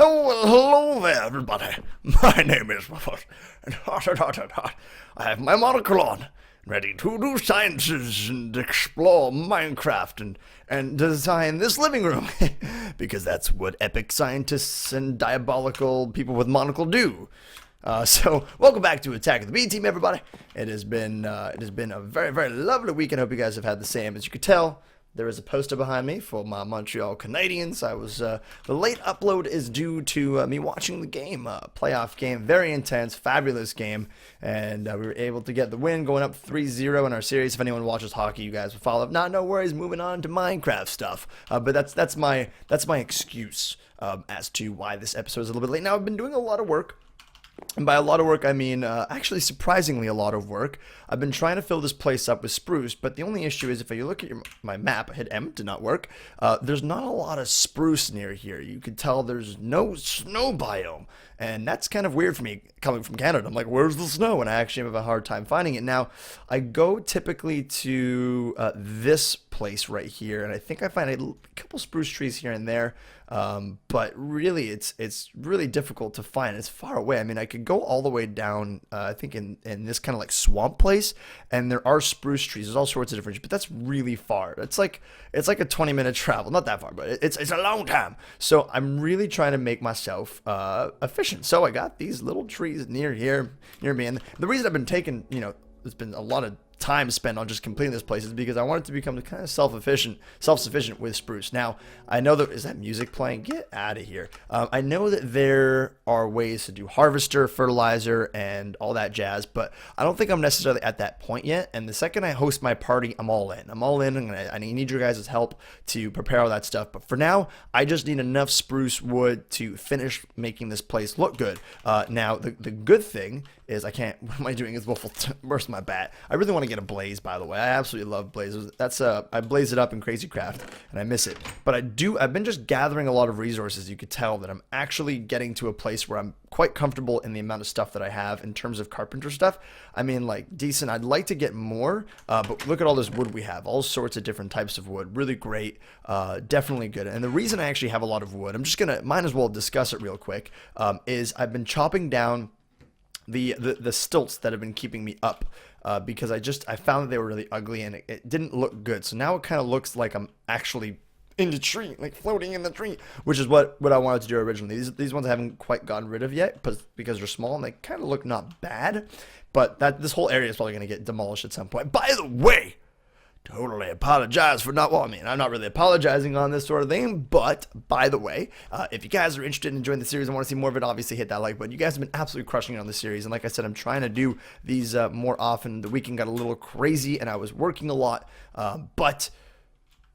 Oh, well, hello there, everybody. My name is Woofless, and I have my monocle on, ready to do sciences and explore Minecraft and design this living room, because that's what epic scientists and diabolical people with monocle do. So welcome back to Attack of the B Team, everybody. It has been a very, very lovely week, and I hope you guys have had the same. As you could tell, there is a poster behind me for my Montreal Canadiens. The late upload is due to me watching the game, playoff game, very intense, fabulous game, and we were able to get the win, going up 3-0 in our series. If anyone watches hockey, you guys will follow. If not, no worries. Moving on to Minecraft stuff. But that's my excuse as to why this episode is a little bit late. Now I've been doing a lot of work. And by a lot of work, I mean actually surprisingly a lot of work. I've been trying to fill this place up with spruce, but the only issue is if you look at my map, I hit M, did not work, there's not a lot of spruce near here. You could tell there's no snow biome, and that's kind of weird for me coming from Canada. I'm like, where's the snow? And I actually have a hard time finding it. Now, I go typically to this place right here, and I think I find a couple spruce trees here and there, but really it's really difficult to find. It's far away. I mean, I could go all the way down, I think in this kind of like swamp place, and there are spruce trees. There's all sorts of different, but that's really far. It's like a 20-minute travel. Not that far, but it's a long time. So I'm really trying to make myself efficient. So I got these little trees near me, and the reason I've been taking, there's been a lot of time spent on just completing this place is because I want it to become kind of self-sufficient with spruce. Now, I know that, is that music playing? Get out of here. I know that there are ways to do harvester, fertilizer, and all that jazz, but I don't think I'm necessarily at that point yet. And the second I host my party, I'm all in. I need your guys' help to prepare all that stuff. But for now, I just need enough spruce wood to finish making this place look good. Now, the good thing is what am I doing? Where's my bat? I really want to get a blaze, by the way. I absolutely love blazes. I blaze it up in Crazy Craft, and I miss it. But I've been just gathering a lot of resources. You could tell that I'm actually getting to a place where I'm quite comfortable in the amount of stuff that I have in terms of carpenter stuff. I mean, like, decent. I'd like to get more, but look at all this wood we have. All sorts of different types of wood. Really great. Definitely good. And the reason I actually have a lot of wood, might as well discuss it real quick, is I've been chopping down the stilts that have been keeping me up, because I found that they were really ugly and it didn't look good. So now it kind of looks like I'm actually in the tree, like floating in the tree, which is what I wanted to do originally. These ones I haven't quite gotten rid of yet, because they're small and they kind of look not bad, but this whole area is probably going to get demolished at some point. By the way, totally apologize for I'm not really apologizing on this sort of thing, but by the way, if you guys are interested in enjoying the series and want to see more of it, obviously hit that like button. You guys have been absolutely crushing it on the series, and like I said, I'm trying to do these more often. The weekend got a little crazy, and I was working a lot, but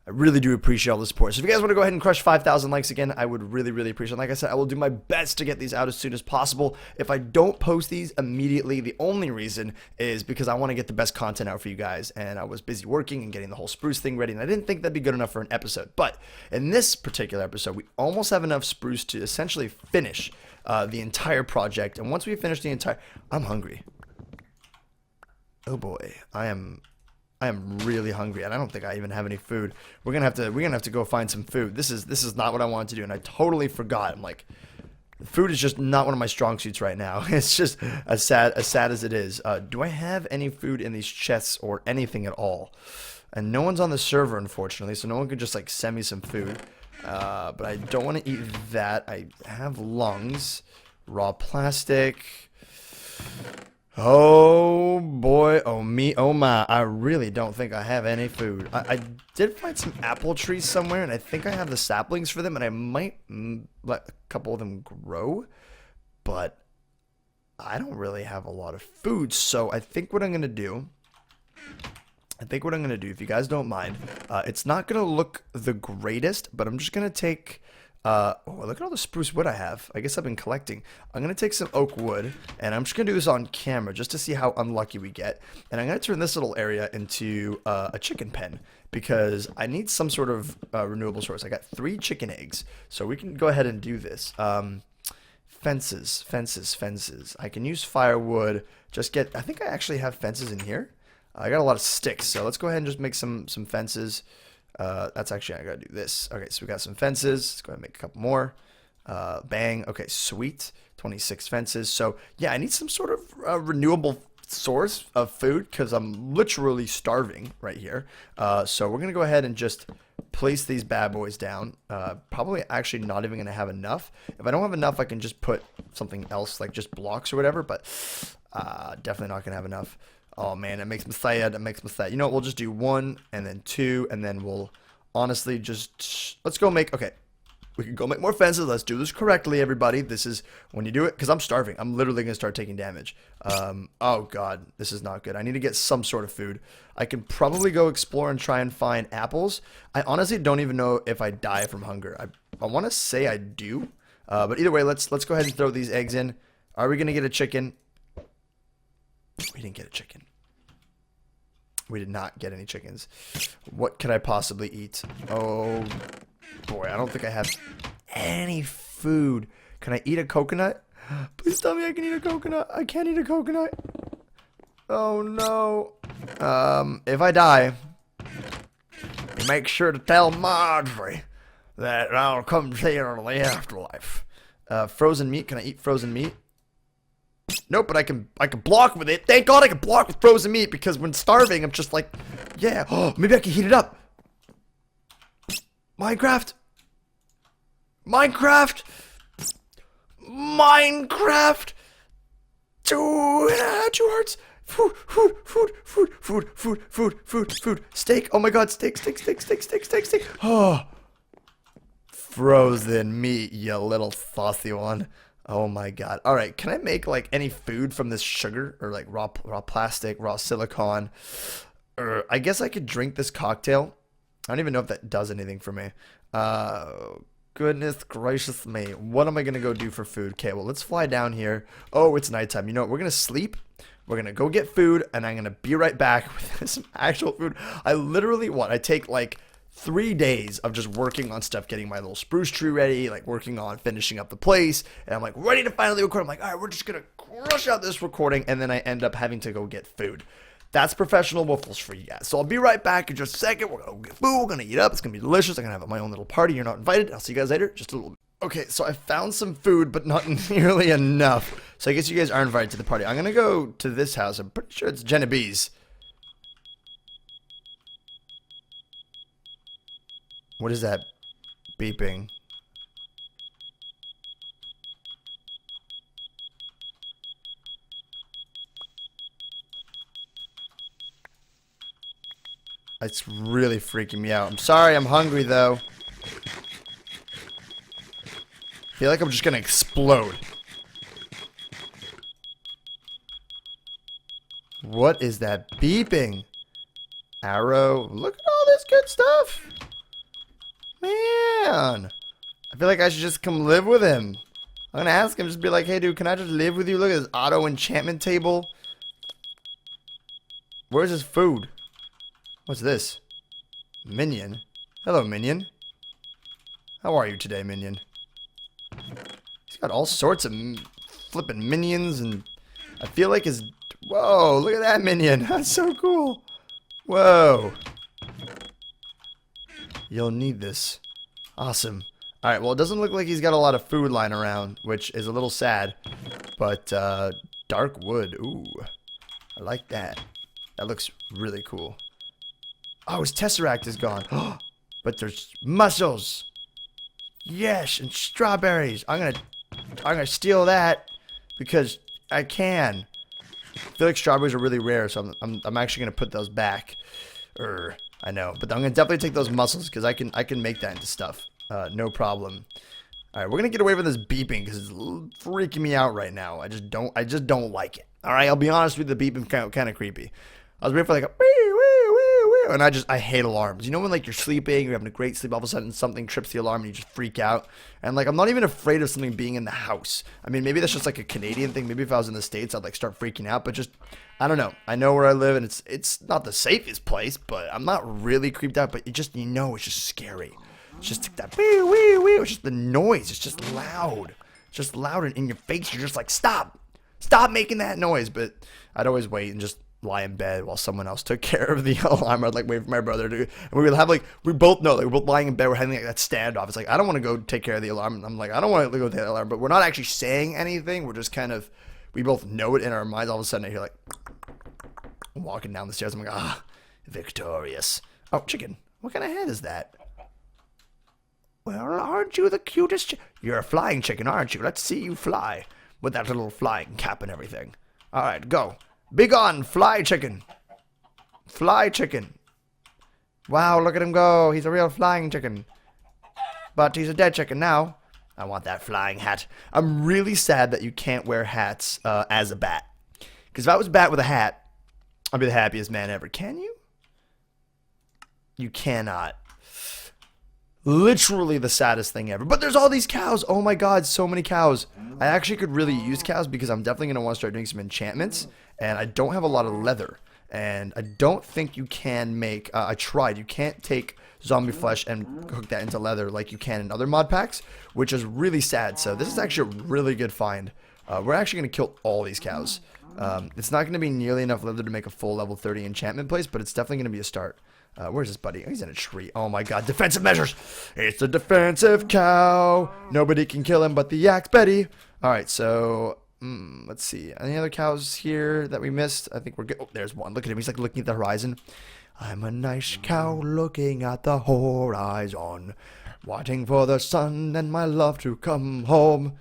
I really do appreciate all the support. So if you guys want to go ahead and crush 5,000 likes again, I would really, really appreciate it. Like I said, I will do my best to get these out as soon as possible. If I don't post these immediately, the only reason is because I want to get the best content out for you guys. And I was busy working and getting the whole spruce thing ready, and I didn't think that'd be good enough for an episode. But in this particular episode, we almost have enough spruce to essentially finish the entire project. And once we finish I'm hungry. Oh boy, I am really hungry, and I don't think I even have any food. We're gonna have to go find some food. This is not what I wanted to do, and I totally forgot. I'm like, food is just not one of my strong suits right now. It's just as sad as it is. Do I have any food in these chests or anything at all? And no one's on the server, unfortunately, so no one could just like send me some food. But I don't want to eat that. I have lungs, raw plastic. Oh boy, oh me, oh my, I really don't think I have any food. I did find some apple trees somewhere, and I think I have the saplings for them, and I might let a couple of them grow, but I don't really have a lot of food. So I think what I'm going to do, if you guys don't mind, it's not going to look the greatest, but I'm just going to take... oh, look at all the spruce wood I have. I guess I've been collecting. I'm going to take some oak wood, and I'm just going to do this on camera just to see how unlucky we get. And I'm going to turn this little area into a chicken pen, because I need some sort of renewable source. I got 3 chicken eggs, so we can go ahead and do this. Fences. I can use firewood. I think I actually have fences in here. I got a lot of sticks, so let's go ahead and just make some fences. That's actually, I gotta do this. Okay, so we got some fences. Let's go ahead and make a couple more. Bang. Okay, sweet. 26 fences. So yeah, I need some sort of renewable source of food because I'm literally starving right here. So we're gonna go ahead and just place these bad boys down. Probably actually not even gonna have enough. If I don't have enough, I can just put something else like just blocks or whatever. But definitely not gonna have enough. Oh man, it makes me sad. It makes me sad. You know what? We'll just do 1 and then 2 and then we'll honestly just let's go make. Okay. We can go make more fences. Let's do this correctly, everybody. This is when you do it, because I'm starving. I'm literally going to start taking damage. Oh, God. This is not good. I need to get some sort of food. I can probably go explore and try and find apples. I honestly don't even know if I die from hunger. I want to say I do. But either way, let's go ahead and throw these eggs in. Are we going to get a chicken? We didn't get a chicken. We did not get any chickens. What could I possibly eat? Oh, boy, I don't think I have any food. Can I eat a coconut? Please tell me I can eat a coconut. I can't eat a coconut. Oh, no. If I die, make sure to tell Marjorie that I'll come see her in the afterlife. Frozen meat. Can I eat frozen meat? Nope, but I can block with it. Thank God I can block with frozen meat because when starving, I'm just like, yeah. Oh, maybe I can heat it up. Minecraft. Two hearts. Food. Steak. Oh my God, steak. Oh, frozen meat, you little saucy one. Oh my God. All right, can I make like any food from this sugar or like raw plastic, raw silicone? Or I guess I could drink this cocktail. I don't even know if that does anything for me. Goodness gracious me. What am I going to go do for food? Okay, well, let's fly down here. Oh, it's nighttime. You know what? We're going to sleep. We're going to go get food, and I'm going to be right back with some actual food. I literally, I take like 3 days of just working on stuff, getting my little spruce tree ready, like working on finishing up the place, and I'm like ready to finally record. I'm like, all right, we're just going to crush out this recording, and then I end up having to go get food. That's professional Woofless for you guys. So I'll be right back in just a second. We're going to get food. We're going to eat up. It's going to be delicious. I'm going to have my own little party. You're not invited. I'll see you guys later. Just a little bit. Okay, so I found some food, but not nearly enough. So I guess you guys are invited to the party. I'm going to go to this house. I'm pretty sure it's Genevieve's. What is that beeping? It's really freaking me out. I'm sorry, I'm hungry though. I feel like I'm just gonna explode. What is that beeping? Arrow. Look at all this good stuff. Man. I feel like I should just come live with him. I'm gonna ask him, just be like, hey dude, can I just live with you? Look at this auto enchantment table. Where's his food? What's this? Minion. Hello, Minion. How are you today, Minion? He's got all sorts of flipping minions, and I feel like his... Whoa, look at that Minion. That's so cool. Whoa. You'll need this. Awesome. Alright, well, it doesn't look like he's got a lot of food lying around, which is a little sad. But, dark wood. Ooh. I like that. That looks really cool. Oh, his Tesseract is gone. But there's mussels. Yes, and strawberries. I'm gonna steal that because I can. I feel like strawberries are really rare, so I'm actually gonna put those back. I know, but I'm gonna definitely take those mussels because I can make that into stuff. No problem. All right, we're gonna get away from this beeping because it's freaking me out right now. I just don't like it. All right, I'll be honest with you, the beeping kind of creepy. I was waiting for like a wee, wee, wee, wee, and I hate alarms. You know when like you're sleeping, you're having a great sleep, all of a sudden something trips the alarm and you just freak out. And like I'm not even afraid of something being in the house. I mean, maybe that's just like a Canadian thing. Maybe if I was in the States, I'd like start freaking out. But just I don't know. I know where I live, and it's not the safest place, but I'm not really creeped out. But it's just it's scary. It's just like that wee, wee, wee. It's just the noise. It's just loud. It's just loud and in your face. You're just like stop making that noise. But I'd always wait and just lie in bed while someone else took care of the alarm. I'd like wait for my brother to, and we would have like, we both know, like we're both lying in bed, we're having like that standoff. It's like, I don't want to go take care of the alarm. And I'm like, I don't want to go take the alarm, but we're not actually saying anything. We're just kind of, we both know it in our minds. All of a sudden I hear like walking down the stairs. I'm like, victorious. Oh, chicken. What kind of head is that? Well, aren't you the cutest? You're a flying chicken, aren't you? Let's see you fly with that little flying cap and everything. All right, go. Be gone, fly chicken. Fly chicken. Wow, look at him go. He's a real flying chicken. But he's a dead chicken now. I want that flying hat. I'm really sad that you can't wear hats as a bat. Because if I was a bat with a hat, I'd be the happiest man ever. Can you? You cannot. Literally the saddest thing ever. But there's all these cows. Oh my god, so many cows. I actually could really use cows because I'm definitely going to want to start doing some enchantments. And I don't have a lot of leather. And I don't think you can make... I tried. You can't take zombie flesh and hook that into leather like you can in other mod packs, which is really sad. So this is actually a really good find. We're actually going to kill all these cows. It's not going to be nearly enough leather to make a full level 30 enchantment place, but it's definitely going to be a start. Where's this buddy? Oh, he's in a tree. Oh my god, defensive measures! It's a defensive cow! Nobody can kill him but the Axe Betty! Alright, so... let's see. Any other cows here that we missed? I think we're good. Oh, there's one. Look at him. He's like looking at the horizon. I'm a nice cow looking at the horizon, waiting for the sun and my love to come home.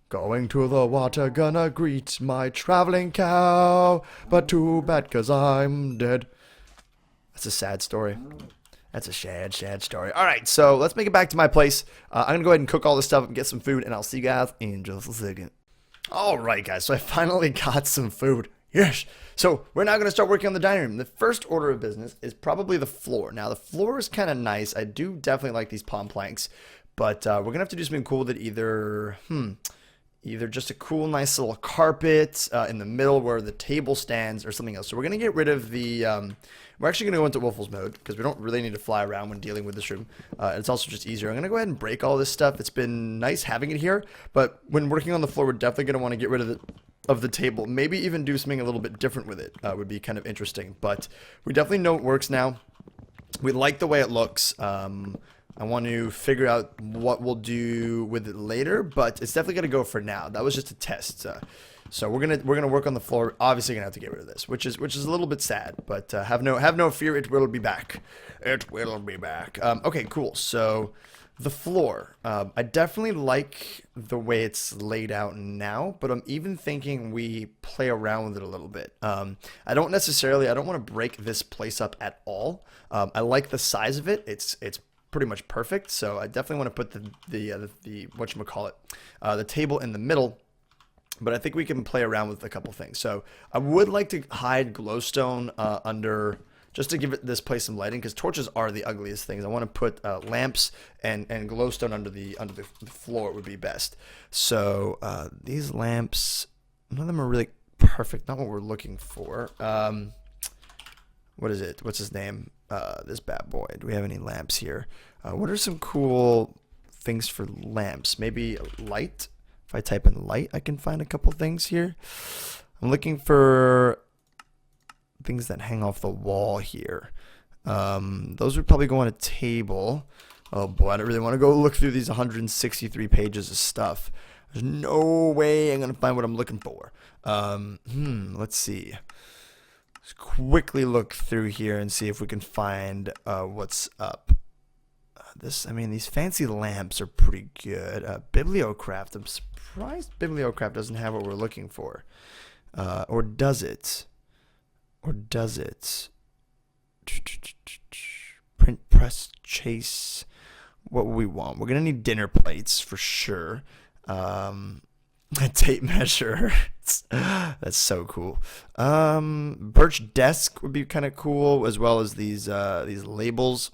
Going to the water, gonna greet my traveling cow, but too bad 'cause I'm dead. That's a sad story. That's a sad, sad story. All right, so let's make it back to my place. I'm going to go ahead and cook all this stuff and get some food, and I'll see you guys in just a second. All right, guys, so I finally got some food. Yes. So we're now going to start working on the dining room. The first order of business is probably the floor. Now, the floor is kind of nice. I do definitely like these palm planks, but we're going to have to do something cool that either just a cool, nice little carpet in the middle where the table stands or something else. So we're going to get rid of the... we're actually going to go into Woofless mode because we don't really need to fly around when dealing with this room. It's also just easier. I'm going to go ahead and break all this stuff. It's been nice having it here, but when working on the floor, we're definitely going to want to get rid of the table. Maybe even do something a little bit different with it would be kind of interesting. But we definitely know it works now. We like the way it looks. I want to figure out what we'll do with it later, but it's definitely going to go for now. That was just a test. So we're gonna work on the floor. Obviously, gonna have to get rid of this, which is a little bit sad. But have no fear. It will be back. It will be back. Okay, cool. So the floor. I definitely like the way it's laid out now, but I'm even thinking we play around with it a little bit. I don't want to break this place up at all. I like the size of it. It's pretty much perfect. So I definitely want to put the whatchamacallit, the table in the middle. But I think we can play around with a couple things. So I would like to hide glowstone under, just to give this place some lighting, because torches are the ugliest things. I want to put lamps and glowstone under the floor would be best. So these lamps, none of them are really perfect. Not what we're looking for. What is it? What's his name? This bad boy. Do we have any lamps here? What are some cool things for lamps? Maybe light. If I type in light, I can find a couple things here. I'm looking for things that hang off the wall here. Those would probably go on a table. Oh boy, I don't really want to go look through these 163 pages of stuff. There's no way I'm going to find what I'm looking for. Let's see. Let's quickly look through here and see if we can find what's up. These fancy lamps are pretty good. Bibliocraft. I'm surprised Bibliocraft doesn't have what we're looking for. Or does it? Or does it? Print, press, chase. What we want? We're gonna need dinner plates for sure. A tape measure. That's so cool. Birch desk would be kind of cool, as well as these labels.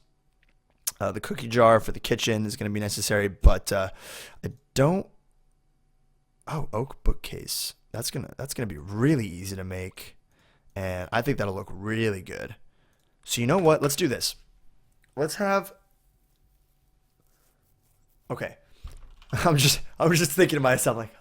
The cookie jar for the kitchen is going to be necessary, but I don't. Oh, oak bookcase. That's gonna be really easy to make, and I think that'll look really good. So you know what? Let's do this. Let's have. Okay, I was just thinking to myself like,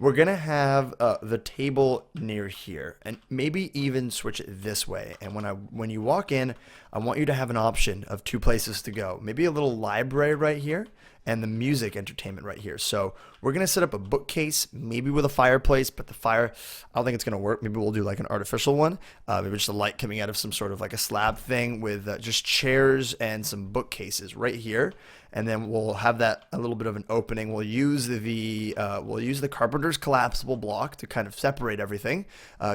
we're gonna have the table near here, and maybe even switch it this way. And when you walk in, I want you to have an option of 2 places to go. Maybe a little library right here, and the music entertainment right here. So we're gonna set up a bookcase, maybe with a fireplace, but the fire, I don't think it's gonna work. Maybe we'll do like an artificial one, maybe just a light coming out of some sort of like a slab thing with just chairs and some bookcases right here. And then we'll have that a little bit of an opening. We'll use the carpenter's collapsible block to kind of separate everything,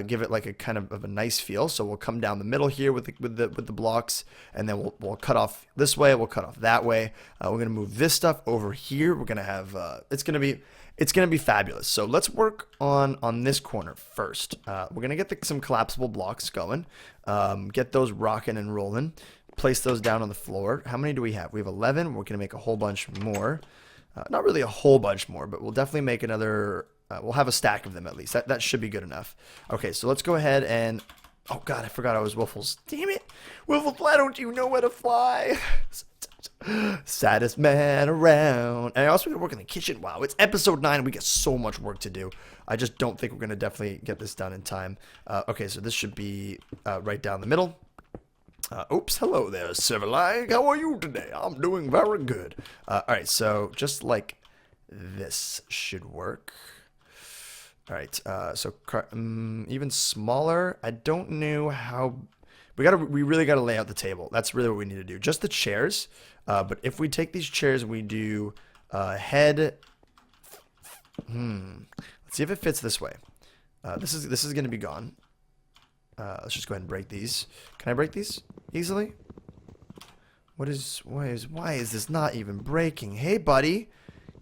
give it like a kind of a nice feel. So we'll come down the middle here with the blocks, and then we'll cut off this way. We'll cut off that way. We're gonna move this stuff over here. We're gonna have it's gonna be fabulous. So let's work on this corner first. We're gonna get some collapsible blocks going, get those rocking and rolling. Place those down on the floor. How many do we have? We have 11. We're going to make a whole bunch more. Not really a whole bunch more, but we'll definitely make another. We'll have a stack of them at least. That should be good enough. Okay, so let's go ahead and... Oh, God, I forgot I was Woofles. Damn it. Woofles, why don't you know where to fly? Saddest man around. And I also got to work in the kitchen. Wow, it's episode 9 and we got so much work to do. I just don't think we're going to definitely get this done in time. Okay, so this should be right down the middle. Oops, hello there, Civilized. How are you today? I'm doing very good. Alright, so just like this should work. Alright, so even smaller. I don't know how... We really gotta lay out the table. That's really what we need to do. Just the chairs. But if we take these chairs and we do head... Let's see if it fits this way. This is gonna be gone. Let's just go ahead and break these. Can I break these easily? Why is this not even breaking? Hey, buddy,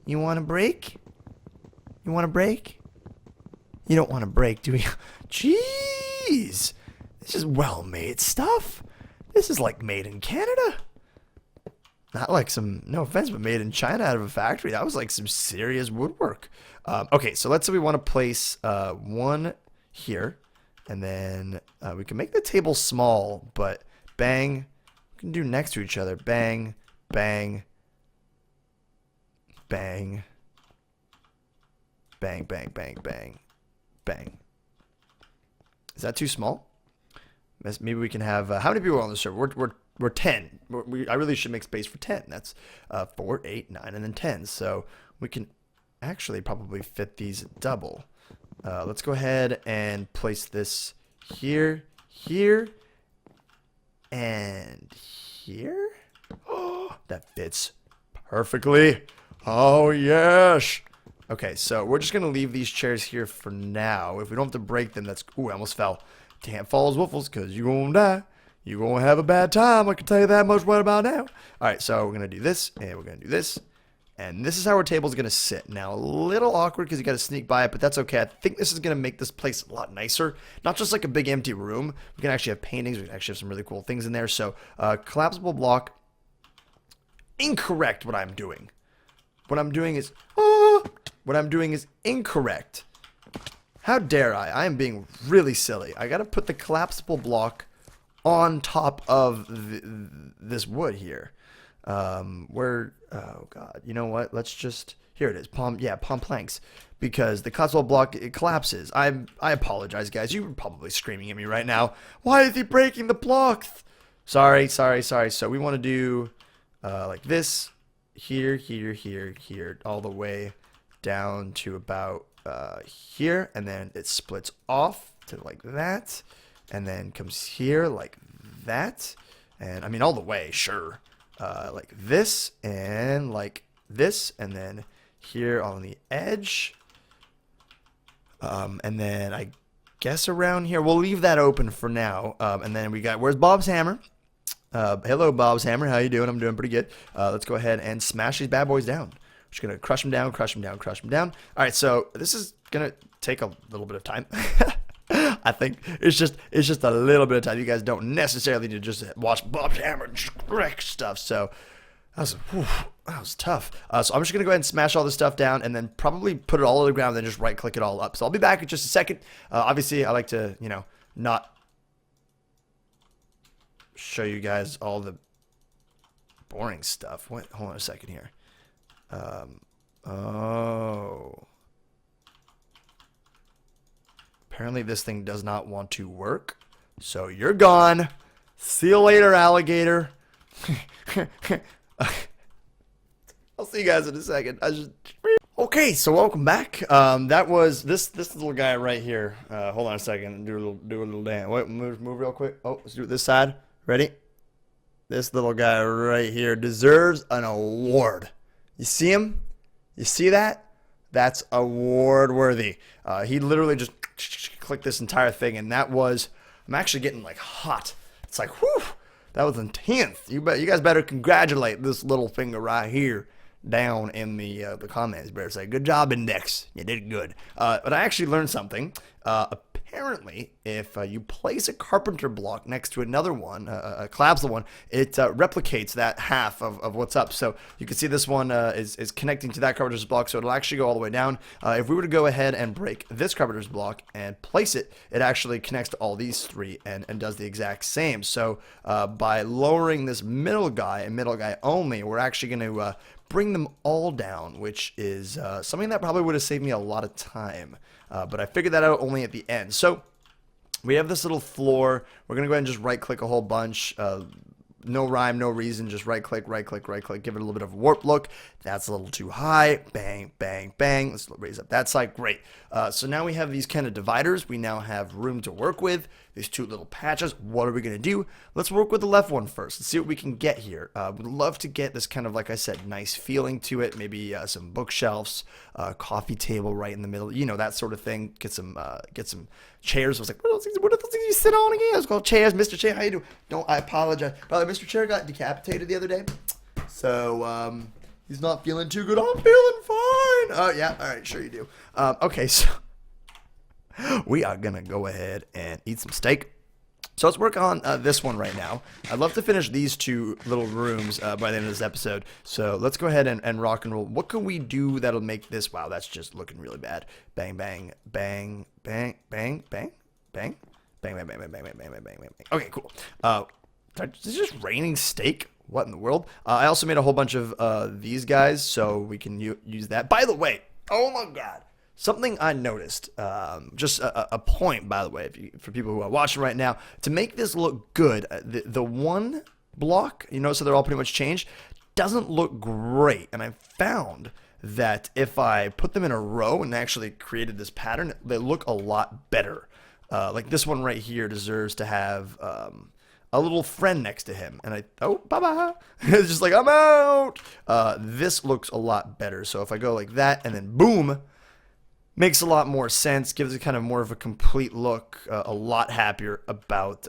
you want to break? You want to break? You don't want to break, do you? Jeez, this is well-made stuff. This is like made in Canada. Not like some, no offense, but made in China out of a factory. That was like some serious woodwork. Okay, so let's say we want to place one here. And then we can make the table small, but bang, we can do next to each other. Bang, bang, bang, bang, bang, bang, bang, bang. Is that too small? Maybe we can have, how many people are on the server? We're 10. I really should make space for 10. That's 4, 8, 9, and then 10. So we can actually probably fit these double. Let's go ahead and place this here, here, and here. Oh, that fits perfectly. Oh, yes. Okay, so we're just going to leave these chairs here for now. If we don't have to break them, that's... Ooh, I almost fell. Can't fall as Woofles because you're going to die. You're going to have a bad time. I can tell you that much right about now. All right, so we're going to do this, and we're going to do this. And this is how our table is going to sit. Now, a little awkward because you got to sneak by it, but that's okay. I think this is going to make this place a lot nicer. Not just like a big empty room. We can actually have paintings. We can actually have some really cool things in there. So, collapsible block. Incorrect what I'm doing. What I'm doing is incorrect. How dare I? I am being really silly. I got to put the collapsible block on top of this wood here. Oh god, you know what? Let's just, here it is, palm planks, because the collapsible block, it collapses. I apologize, guys. You're probably screaming at me right now. Why is he breaking the blocks? Sorry. So we want to do like this, here, all the way down to about here, and then it splits off to like that, and then comes here like that, and I mean all the way, sure. Like this, and like this, and then here on the edge, and then I guess around here. We'll leave that open for now, and then we got, where's Bob's hammer? Hello, Bob's hammer, how you doing? I'm doing pretty good. Let's go ahead and smash these bad boys down. Just gonna crush them down. All right, so this is gonna take a little bit of time. I think it's just a little bit of time. You guys don't necessarily need to just watch Bob's hammer and wreck stuff. So that was tough. So I'm just gonna go ahead and smash all this stuff down, and then probably put it all on the ground, and then just right click it all up. So I'll be back in just a second. Obviously, I like to, you know, not show you guys all the boring stuff. What? Hold on a second here. Oh. Apparently this thing does not want to work. So you're gone. See you later, alligator. I'll see you guys in a second. Okay, so welcome back. That was this little guy right here. Hold on a second. Do a little dance. Wait, move real quick. Oh, let's do it this side. Ready? This little guy right here deserves an award. You see him? You see that? That's award worthy. He literally just clicked this entire thing, and that was. I'm actually getting like hot. It's like, whew, that was intense. You guys better congratulate this little finger right here down in the comments. Better say, good job, Index. You did good. But I actually learned something. Apparently, if you place a carpenter block next to another one, a collapsible one, it replicates that half of what's up. So you can see this one is connecting to that carpenter's block, so it'll actually go all the way down. If we were to go ahead and break this carpenter's block and place it, it actually connects to all these three and does the exact same. So by lowering this middle guy and middle guy only, we're actually going to bring them all down, which is something that probably would have saved me a lot of time. But I figured that out only at the end. So we have this little floor. We're going to go ahead and just right-click a whole bunch. No rhyme, no reason. Just right-click, right-click, right-click. Give it a little bit of a warp look. That's a little too high. Bang, bang, bang. Let's raise up that side. Great. So now we have these kind of dividers. We now have room to work with. These two little patches. What are we going to do? Let's work with the left one first. Let's see what we can get here. Would love to get this kind of, like I said, nice feeling to it. Maybe some bookshelves, coffee table right in the middle. You know, that sort of thing. Get some chairs. I was like, what are those things you sit on again? It's called chairs. Mr. Chair, how you doing? Don't, I apologize. Probably Mr. Chair got decapitated the other day. So, he's not feeling too good. I'm feeling fine. Yeah, all right, sure you do. Okay, so we are going to go ahead and eat some steak. So let's work on this one right now. I'd love to finish these two little rooms by the end of this episode. So let's go ahead and rock and roll. What can we do that'll make this? Wow, that's just looking really bad. Bang, bang, bang, bang, bang, bang, bang, bang, bang, bang, bang, bang, bang, bang, bang, bang, bang. Okay, cool. Is it just raining steak? What in the world? I also made a whole bunch of these guys, so we can use that. By the way, oh my god. Something I noticed, just a point, by the way, for people who are watching right now, to make this look good, the one block, you know, so they're all pretty much changed, doesn't look great. And I found that if I put them in a row and actually created this pattern, they look a lot better. Like this one right here deserves to have a little friend next to him. And bye-bye. It's just like, I'm out. This looks a lot better. So if I go like that and then boom, makes a lot more sense, gives it kind of more of a complete look, a lot happier about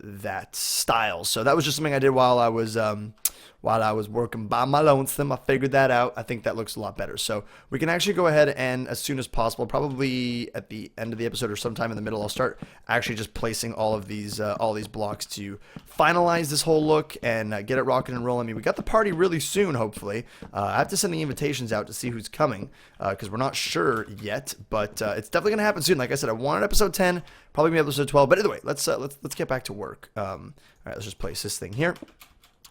that style. So that was just something I did while I was working by my lonesome. I figured that out. I think that looks a lot better. So we can actually go ahead and, as soon as possible, probably at the end of the episode or sometime in the middle, I'll start actually just placing all these blocks to finalize this whole look and get it rocking and rolling. I mean, we got the party really soon, hopefully. I have to send the invitations out to see who's coming because we're not sure yet, but it's definitely gonna happen soon. Like I said, I wanted episode 10, probably gonna be episode 12. But anyway, let's get back to work. All right, let's just place this thing here.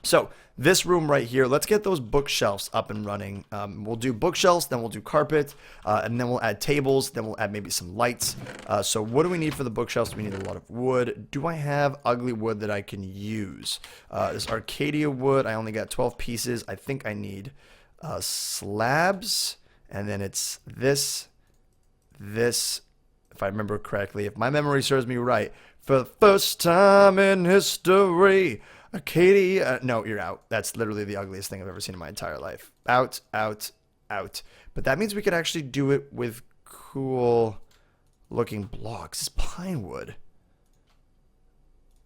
So this room right here, let's get those bookshelves up and running. We'll do bookshelves, then we'll do carpet, and then we'll add tables, then we'll add maybe some lights. So what do we need for the bookshelves? We need a lot of wood. Do I have ugly wood that I can use? This Arcadia wood, I only got 12 pieces. I think I need slabs, and then it's this, if I remember correctly. If my memory serves me right, for the first time in history, Arcadia, no, you're out. That's literally the ugliest thing I've ever seen in my entire life. Out, out, out. But that means we could actually do it with cool looking blocks. It's pine wood.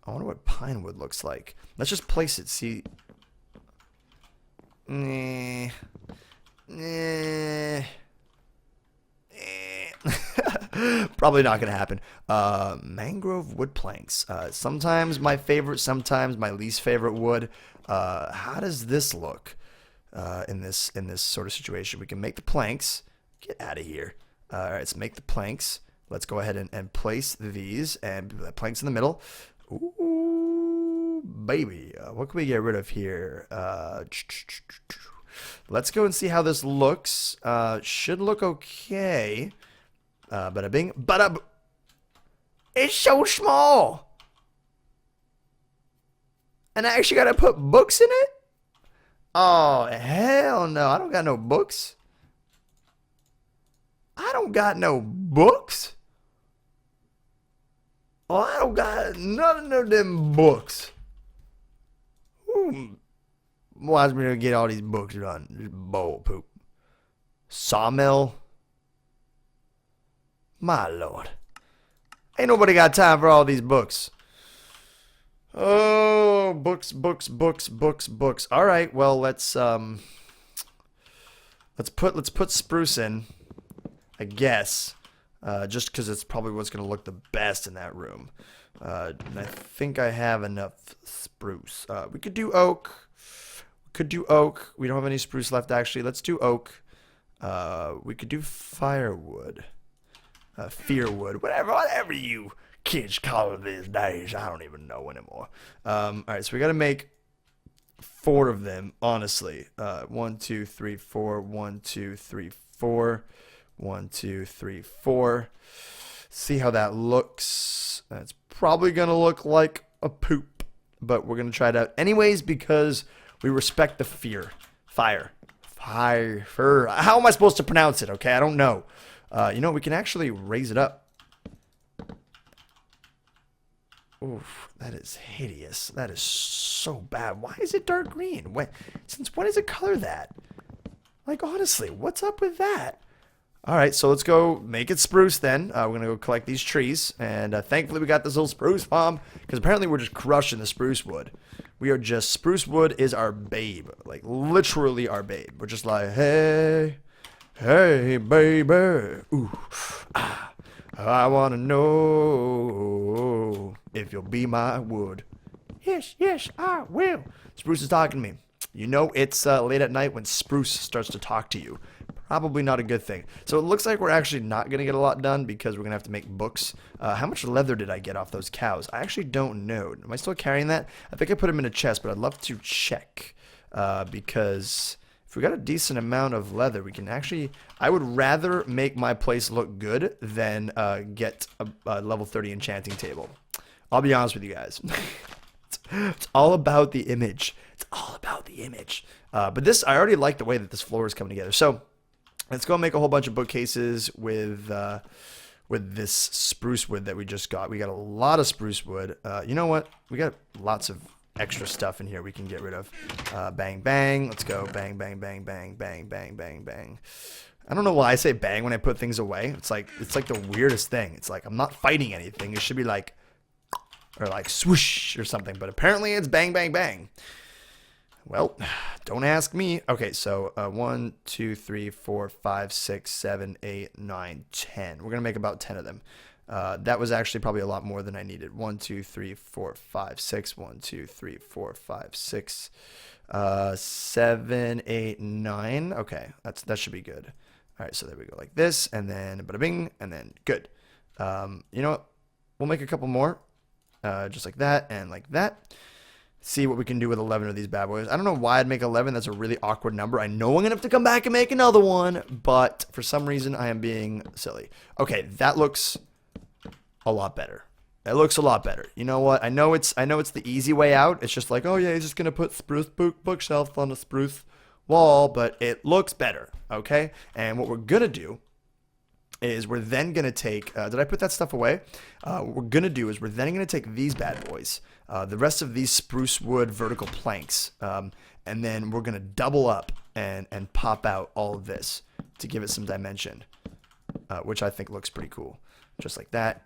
I wonder what pine wood looks like. Let's just place it. See. Probably not gonna happen. Mangrove wood planks. Sometimes my favorite, sometimes my least favorite wood. How does this look in this sort of situation? We can make the planks. Get out of here. All right, let's make the planks. Let's go ahead and place these and the planks in the middle. Ooh, baby. What can we get rid of here? Let's go and see how this looks. Should look okay. Bada bing, bada. It's so small. And I actually gotta put books in it? Oh, hell no. I don't got no books. I don't got no books. Oh, I don't got none of them books. Who wants me to get all these books done? This bull poop. Sawmill. My lord. Ain't nobody got time for all these books. Oh, books. All right, well, let's put spruce in, I guess, just because it's probably what's gonna look the best in that room. And I think I have enough spruce. We could do oak. We don't have any spruce left, actually. Let's do oak. We could do firewood. Fearwood, whatever you kids call it these days. I don't even know anymore. All right, so we got to make 4 of them, honestly. 1, 2, 3, 4. 1, 2, 3, 4. 1, 2, 3, 4. See how that looks. That's probably going to look like a poop, but we're going to try it out anyways because we respect the fire. How am I supposed to pronounce it? Okay, I don't know. You know, we can actually raise it up. Oof, that is hideous. That is so bad. Why is it dark green? Since when is it color that? Like, honestly, what's up with that? All right, so let's go make it spruce then. We're going to go collect these trees. And thankfully we got this little spruce farm because apparently we're just crushing the spruce wood. Spruce wood is our babe. Like, literally our babe. We're just like, hey, baby. Ooh, I want to know if you'll be my wood. Yes, I will. Spruce is talking to me. You know it's late at night when Spruce starts to talk to you. Probably not a good thing. So it looks like we're actually not going to get a lot done because we're going to have to make books. How much leather did I get off those cows? I actually don't know. Am I still carrying that? I think I put them in a chest, but I'd love to check. Because if we got a decent amount of leather, we can actually... I would rather make my place look good than get a level 30 enchanting table. I'll be honest with you guys. It's all about the image. It's all about the image. But this, I already like the way that this floor is coming together. So let's go make a whole bunch of bookcases with this spruce wood that we just got. We got a lot of spruce wood. You know what? We got lots of extra stuff in here we can get rid of. Bang, bang. Let's go. Bang, bang, bang, bang, bang, bang, bang, bang. I don't know why I say bang when I put things away. It's like the weirdest thing. It's like I'm not fighting anything. It should be like, or like swoosh or something. But apparently it's bang, bang, bang. Well, don't ask me. Okay, so 1, 2, 3, 4, 5, 6, 7, 8, 9, 10. We're going to make about 10 of them. That was actually probably a lot more than I needed. 1, 2, 3, 4, 5, 6. 1, 2, 3, 4, 5, 6. 7, 8, 9. Okay, that should be good. All right, so there we go, like this, and then bada bing, and then good. You know what? We'll make a couple more, just like that and like that. See what we can do with 11 of these bad boys. I don't know why I'd make 11. That's a really awkward number. I know I'm going to have to come back and make another one, but for some reason I am being silly. Okay, that looks a lot better. It looks a lot better. You know what? I know it's the easy way out. It's just like, oh yeah, he's just going to put spruce bookshelf on a spruce wall, but it looks better, okay? And what we're going to do is we're then going to take, did I put that stuff away? What we're going to do is we're then going to take these bad boys, the rest of these spruce wood vertical planks, and then we're going to double up and pop out all of this to give it some dimension, which I think looks pretty cool. Just like that.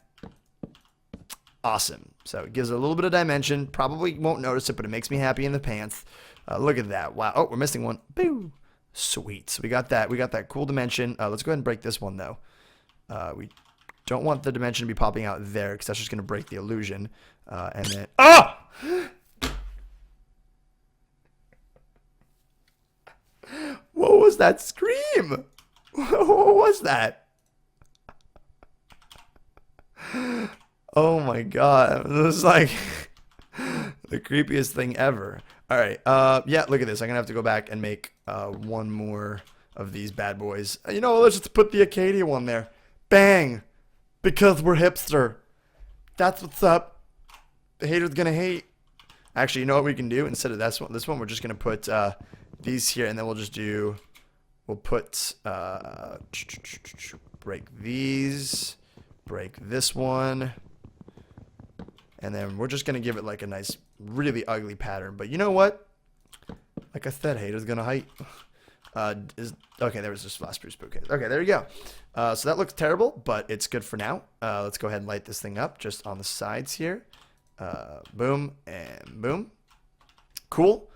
Awesome. So it gives it a little bit of dimension. Probably won't notice it, but it makes me happy in the pants. Look at that. Wow. Oh, we're missing one. Boo. Sweet. So we got that. We got that cool dimension. Let's go ahead and break this one, though. We don't want the dimension to be popping out there because that's just going to break the illusion. And then... Oh! What was that scream? What was that? Oh my god. It was like the creepiest thing ever. Alright, yeah, look at this. I'm gonna have to go back and make one more of these bad boys. You know, let's just put the Acadia one there. Bang! Because we're hipster. That's what's up. The hater's gonna hate. Actually, you know what we can do? Instead of this one, we're just gonna put these here, and then we'll put break these, break this one, and then we're just gonna give it like a nice, really ugly pattern. But you know what? Like I said, haters gonna hate. Okay, there was this last spruce bouquet. Okay, there you go. So that looks terrible, but it's good for now. Let's go ahead and light this thing up just on the sides here. Boom and boom. Cool.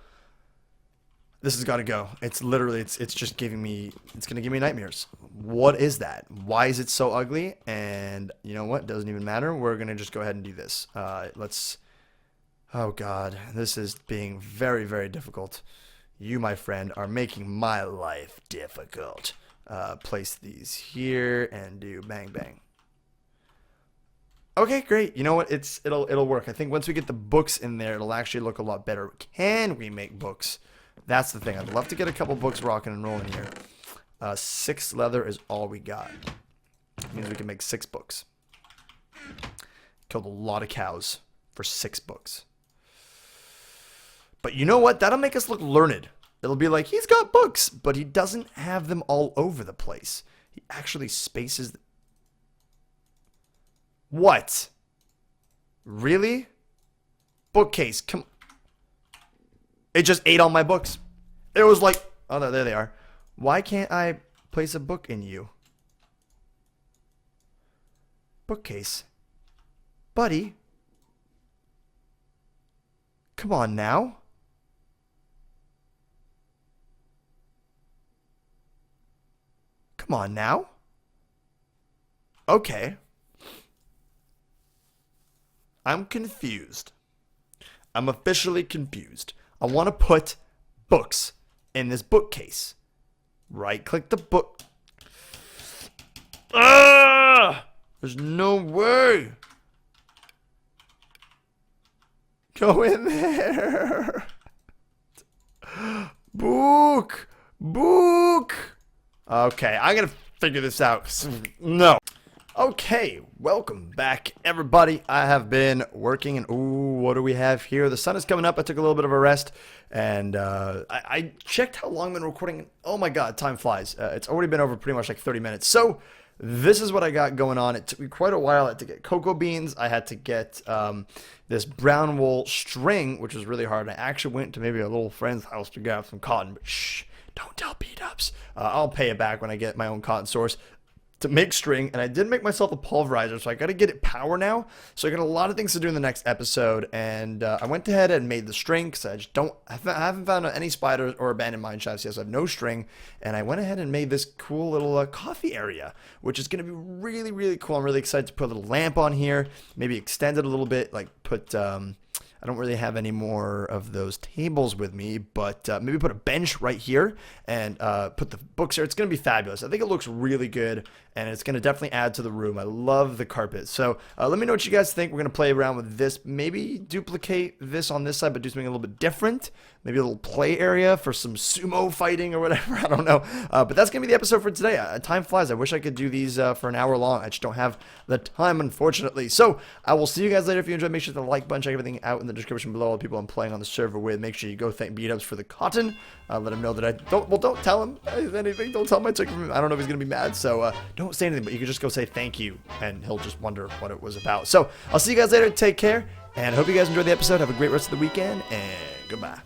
This has got to go. It's literally, it's just giving me, it's going to give me nightmares. What is that? Why is it so ugly? And you know what? Doesn't even matter. We're going to just go ahead and do this. Oh God, this is being very, very difficult. You, my friend, are making my life difficult. Place these here and do bang, bang. Okay, great. You know what? It'll work. I think once we get the books in there, it'll actually look a lot better. Can we make books? That's the thing. I'd love to get a couple books rocking and rolling here. 6 leather is all we got. It means we can make 6 books. Killed a lot of cows for 6 books. But you know what? That'll make us look learned. It'll be like, he's got books, but he doesn't have them all over the place. He actually spaces... What? Really? Bookcase, come... It just ate all my books. It was like... Oh, no, there they are. Why can't I place a book in you? Bookcase. Buddy. Come on now. Come on now. Okay. I'm confused. I'm officially confused. I want to put books in this bookcase. Right-click the book. Ah! There's no way. Go in there. Book. Book. Okay, I'm going to figure this out. No. Okay, welcome back, everybody. I have been working, and ooh, what do we have here? The sun is coming up. I took a little bit of a rest, and I checked how long I've been recording. Oh my god, time flies. It's already been over pretty much like 30 minutes. So this is what I got going on. It took me quite a while. I had to get cocoa beans. I had to get this brown wool string, which was really hard. I actually went to maybe a little friend's house to grab some cotton, but shh, don't tell beat-ups. I'll pay it back when I get my own cotton source to make string, and I did make myself a pulverizer, so I got to get it power now. So I got a lot of things to do in the next episode, and I went ahead and made the string because I just I haven't found any spiders or abandoned mine shafts yet, so I have no string. And I went ahead and made this cool little coffee area, which is going to be really, really cool. I'm really excited to put a little lamp on here, maybe extend it a little bit, like put I don't really have any more of those tables with me, but maybe put a bench right here and put the books here. It's going to be fabulous. I think it looks really good, and it's going to definitely add to the room. I love the carpet. So let me know what you guys think. We're going to play around with this. Maybe duplicate this on this side, but do something a little bit different. Maybe a little play area for some sumo fighting or whatever. I don't know. But that's going to be the episode for today. Time flies. I wish I could do these for an hour long. I just don't have the time, unfortunately. So I will see you guys later. If you enjoyed, make sure to like button, check everything out in the description below. All the people I'm playing on the server with. Make sure you go thank beat-ups for the cotton. Let him know that I don't. Well, don't tell him anything. Don't tell him I took from him. I don't know if he's gonna be mad. So don't say anything. But you can just go say thank you, and he'll just wonder what it was about. So I'll see you guys later. Take care, and I hope you guys enjoyed the episode. Have a great rest of the weekend, and goodbye.